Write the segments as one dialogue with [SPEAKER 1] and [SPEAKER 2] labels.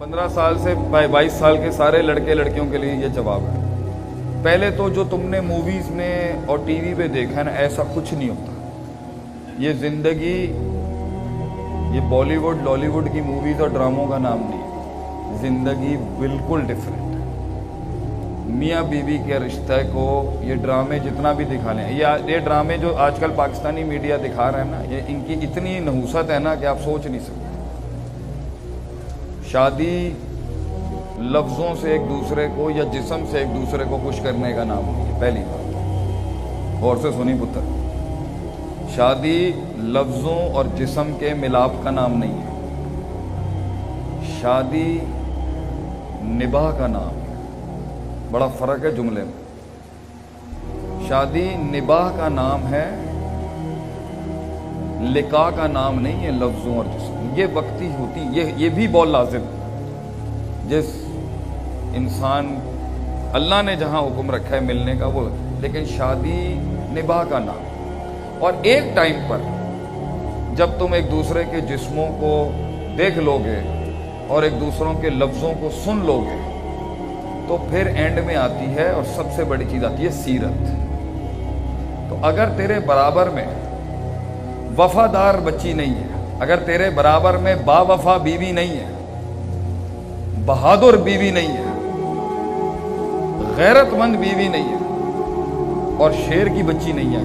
[SPEAKER 1] 15 साल से 22 साल के सारे लड़के लड़कियों के लिए ये जवाब है। पहले तो जो तुमने मूवीज़ में और टीवी पे देखा है ना, ऐसा कुछ नहीं होता। ये ज़िंदगी, ये बॉलीवुड लॉलीवुड की मूवीज़ और ड्रामों का नाम नहीं है। ज़िंदगी बिल्कुल डिफरेंट है। मियाँ बीवी के रिश्ते को ये ड्रामे जितना भी दिखा लें, ये ड्रामे जो आजकल पाकिस्तानी मीडिया दिखा रहे हैं ना, ये इनकी इतनी नहूसत है ना कि आप सोच नहीं सकते। शादी लफ्ज़ों से एक दूसरे को या जिस्म से एक दूसरे को खुश करने का नाम नहीं है। पहली बात गौर से सुनी पुत्र, शादी लफ्ज़ों और जिस्म के मिलाप का नाम नहीं है। शादी निबाह का नाम है। बड़ा फ़र्क है जुमले में। शादी निबाह का नाम है, लिका का नाम नहीं है। लफ्ज़ों और जिस्म ये वक्ती होती, ये भी बहुत लाजिम है। जिस इंसान अल्लाह ने जहाँ हुक्म रखा है मिलने का वो, लेकिन शादी निबाह का नाम। और एक टाइम पर जब तुम एक दूसरे के जिस्मों को देख लोगे और एक दूसरों के लफ्ज़ों को सुन लोगे, तो फिर एंड में आती है और सबसे बड़ी चीज़ आती है सीरत। तो अगर तेरे बराबर में वफादार बच्ची नहीं है, अगर तेरे बराबर में बावफा बीवी नहीं है, बहादुर बीवी नहीं है, गैरतमंद बीवी नहीं है और शेर की बच्ची नहीं है,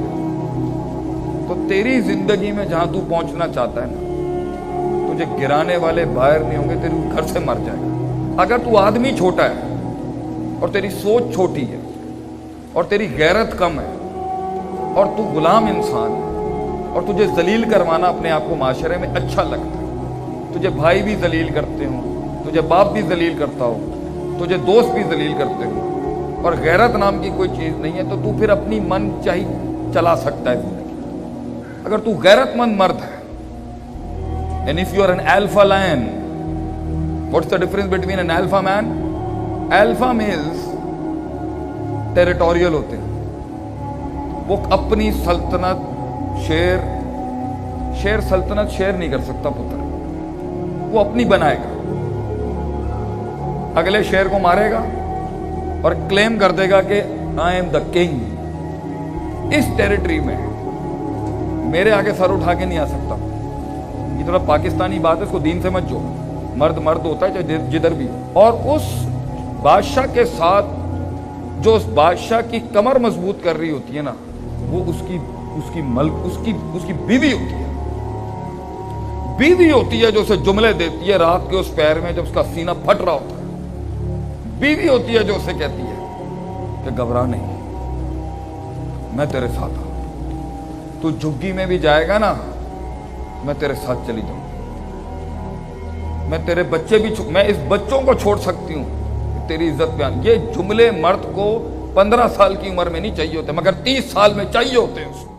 [SPEAKER 1] तो तेरी जिंदगी में जहां तू पहुंचना चाहता है ना, तुझे गिराने वाले बाहर नहीं होंगे, तेरे घर से मर जाएगा। अगर तू आदमी छोटा है और तेरी सोच छोटी है और तेरी गैरत कम है और तू गुलाम इंसान है और तुझे जलील करवाना अपने आप को माशरे में अच्छा लगता है, तुझे भाई भी जलील करते हो, तुझे बाप भी जलील करता हो, तुझे दोस्त भी जलील करते हो, और गैरत नाम की कोई चीज़ नहीं है, तो तू फिर अपनी मन चाही चला सकता है जिंदगी। अगर तू गैरतमंद मर्द है, and if you are an alpha lion, what's the difference between an alpha man? Alpha males territorial होते हैं, वो अपनी सल्तनत शेर सल्तनत शेर नहीं कर सकता पुत्र, वो अपनी बनाएगा, अगले शेर को मारेगा और क्लेम कर देगा कि आई एम द किंग। इस टेरिटरी में मेरे आगे सर उठा के नहीं आ सकता। ये थोड़ा पाकिस्तानी बात है, इसको दीन से मत जो। मर्द मर्द होता है चाहे जिधर भी हो। और उस बादशाह के साथ जो उस बादशाह की कमर मजबूत कर रही होती है ना, वो उसकी बीवी होती है। बीवी होती है जो उसे जुमले देती है रात के उस पैर में जब उसका सीना फट रहा होता है। बीवी होती है जो उसे कहती है कि घबरा नहीं, मैं तेरे साथ हूं, तू झुग्गी में भी जाएगा ना, मैं तेरे साथ चली जाऊंगी, मैं तेरे बच्चे भी, मैं इस बच्चों को छोड़ सकती हूं तेरी इज्जत पे। ये जुमले मर्द को 15 साल की उम्र में नहीं चाहिए होते, मगर 30 साल में चाहिए होते हैं उसको।